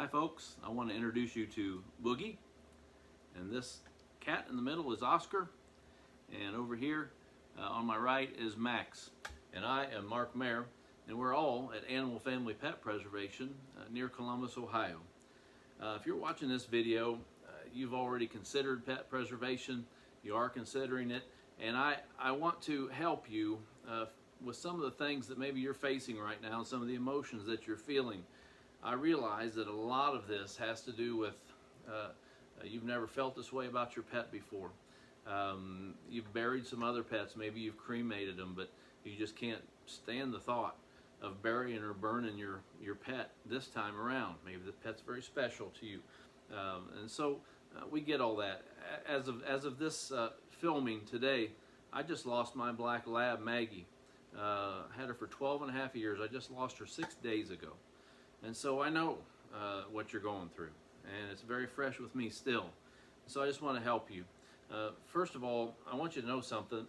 Hi folks, I want to introduce you to Boogie, and this cat in the middle is Oscar, and over here on my right is Max, and I am Mark Mayer, and we're all at Animal Family Pet Preservation near Columbus, Ohio. If you're watching this video, you've already considered pet preservation, you are considering it, and I want to help you with some of the things that maybe you're facing right now, some of the emotions that you're feeling. I realize that a lot of this has to do with you've never felt this way about your pet before. You've buried some other pets, maybe you've cremated them, but you just can't stand the thought of burying or burning your pet this time around. Maybe the pet's very special to you. And so we get all that. As of this filming today, I just lost my black lab, Maggie. Had her for 12 and a half years. I just lost her 6 days ago. And so I know what you're going through, and it's very fresh with me still. So I just want to help you. First of all, I want you to know something.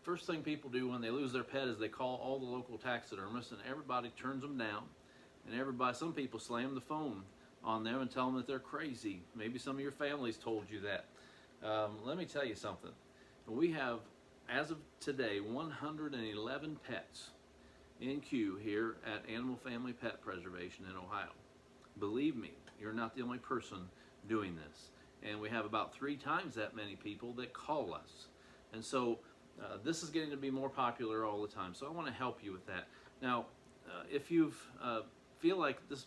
First thing people do when they lose their pet is they call all the local taxidermists, and everybody turns them down. And some people slam the phone on them and tell them that they're crazy. Maybe some of your families told you that. Let me tell you something. We have, as of today, 111 pets in queue here at Animal Family Pet Preservation in Ohio. Believe me, you're not the only person doing this. And we have about 3 times that many people that call us. And so this is getting to be more popular all the time. So I want to help you with that. Now, if you feel like this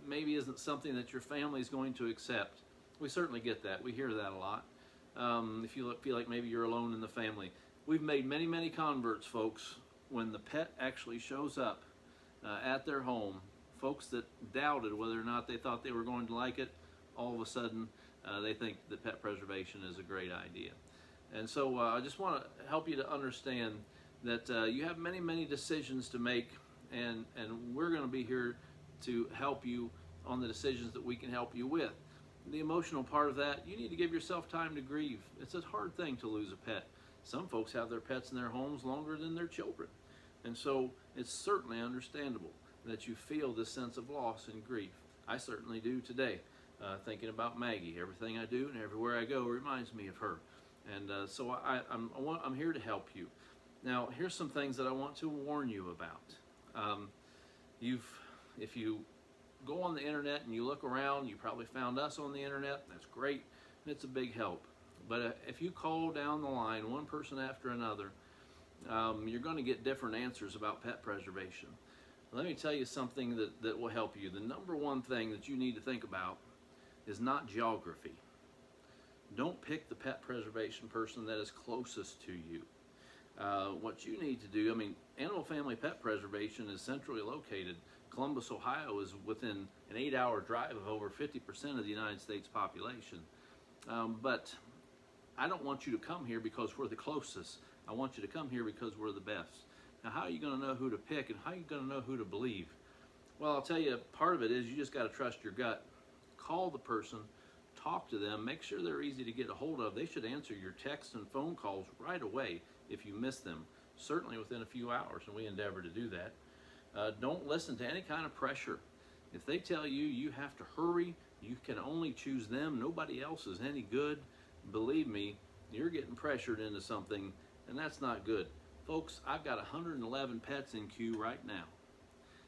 maybe isn't something that your family is going to accept, we certainly get that. We hear that a lot. If you feel like maybe you're alone in the family. We've made many, many converts, folks, when the pet actually shows up at their home. Folks that doubted whether or not they thought they were going to like it, all of a sudden they think that pet preservation is a great idea. And so I just want to help you to understand that you have many, many decisions to make, and we're going to be here to help you on the decisions that we can help you with. The emotional part of that, you need to give yourself time to grieve. It's a hard thing to lose a pet. Some folks have their pets in their homes longer than their children. And so it's certainly understandable that you feel this sense of loss and grief. I certainly do today, thinking about Maggie. Everything I do and everywhere I go reminds me of her. And so I'm here to help you. Now, here's some things that I want to warn you about. If you go on the internet and you look around, you probably found us on the internet. That's great, and it's a big help. But if you call down the line, one person after another, you're going to get different answers about pet preservation. Let me tell you something that will help you. The number one thing that you need to think about is not geography. Don't pick the pet preservation person that is closest to you. What you need to do, Animal Family Pet Preservation is centrally located. Columbus, Ohio is within an 8-hour drive of over 50% of the United States population. But I don't want you to come here because we're the closest. I want you to come here because we're the best. Now, how are you going to know who to pick, and how are you going to know who to believe? Well, I'll tell you, part of it is you just got to trust your gut. Call the person, talk to them, make sure they're easy to get a hold of. They should answer your texts and phone calls right away if you miss them, certainly within a few hours, and we endeavor to do that. Don't listen to any kind of pressure. If they tell you you have to hurry, you can only choose them, nobody else is any good, believe me, you're getting pressured into something, and that's not good. Folks, I've got 111 pets in queue right now.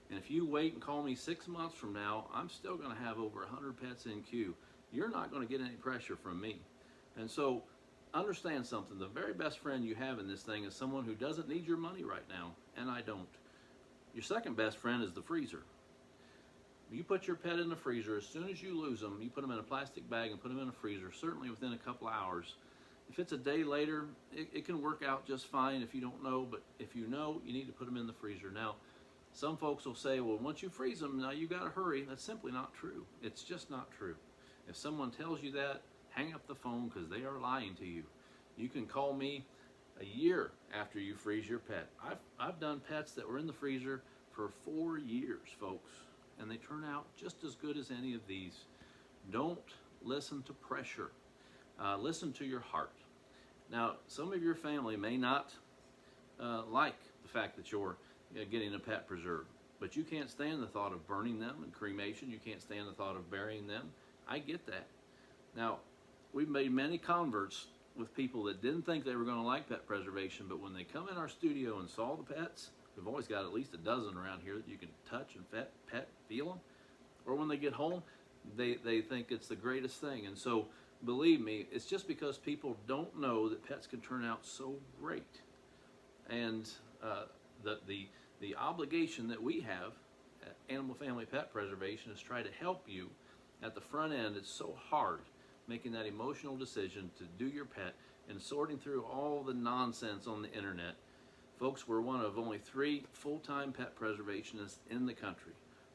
And if you wait and call me 6 months from now, I'm still going to have over 100 pets in queue. You're not going to get any pressure from me. And so understand something. The very best friend you have in this thing is someone who doesn't need your money right now, and I don't. Your second best friend is the freezer. You put your pet in the freezer. As soon as you lose them, you put them in a plastic bag and put them in a freezer, certainly within a couple hours. If it's a day later, it can work out just fine if you don't know, but if you know, you need to put them in the freezer. Now, some folks will say, well, once you freeze them, now you got to hurry. That's simply not true. It's just not true. If someone tells you that, hang up the phone, because they are lying to you. You can call me a year after you freeze your pet. I've done pets that were in the freezer for 4 years, folks, and they turn out just as good as any of these. Don't listen to pressure. Listen to your heart. Now, some of your family may not like the fact that you're getting a pet preserved. but you can't stand the thought of burning them and cremation. You can't stand the thought of burying them. I get that. Now, we've made many converts with people that didn't think they were going to like pet preservation, but when they come in our studio and saw the pets, we've always got at least a dozen around here that you can touch and pet, feel them, or when they get home, they think it's the greatest thing. And so, believe me, it's just because people don't know that pets can turn out so great. And the obligation that we have at Animal Family Pet Preservation is try to help you at the front end. It's so hard making that emotional decision to do your pet and sorting through all the nonsense on the internet. Folks, we're one of only 3 full-time pet preservationists in the country.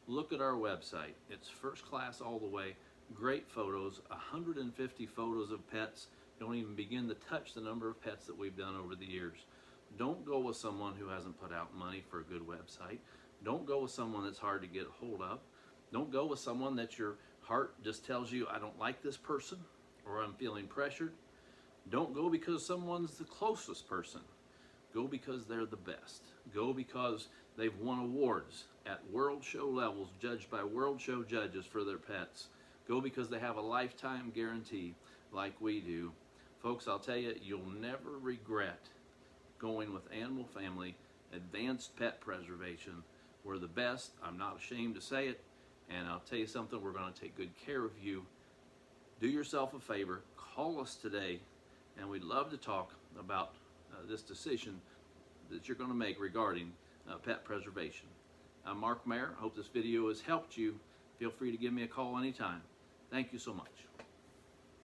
Look at our website. It's first class all the way. Great photos, 150 photos of pets. Don't even begin to touch the number of pets that we've done over the years. Don't go with someone who hasn't put out money for a good website. Don't go with someone that's hard to get a hold of. Don't go with someone that your heart just tells you, I don't like this person, or I'm feeling pressured. Don't go because someone's the closest person. Go because they're the best. Go because they've won awards at world show levels, judged by world show judges for their pets. Go because they have a lifetime guarantee like we do. Folks, I'll tell you, you'll never regret going with Animal Family Advanced Pet Preservation. We're the best. I'm not ashamed to say it. And I'll tell you something, we're going to take good care of you. Do yourself a favor, call us today, and we'd love to talk about this decision that you're going to make regarding pet preservation. I'm Mark Mayer. I hope this video has helped you. Feel free to give me a call anytime. Thank you so much.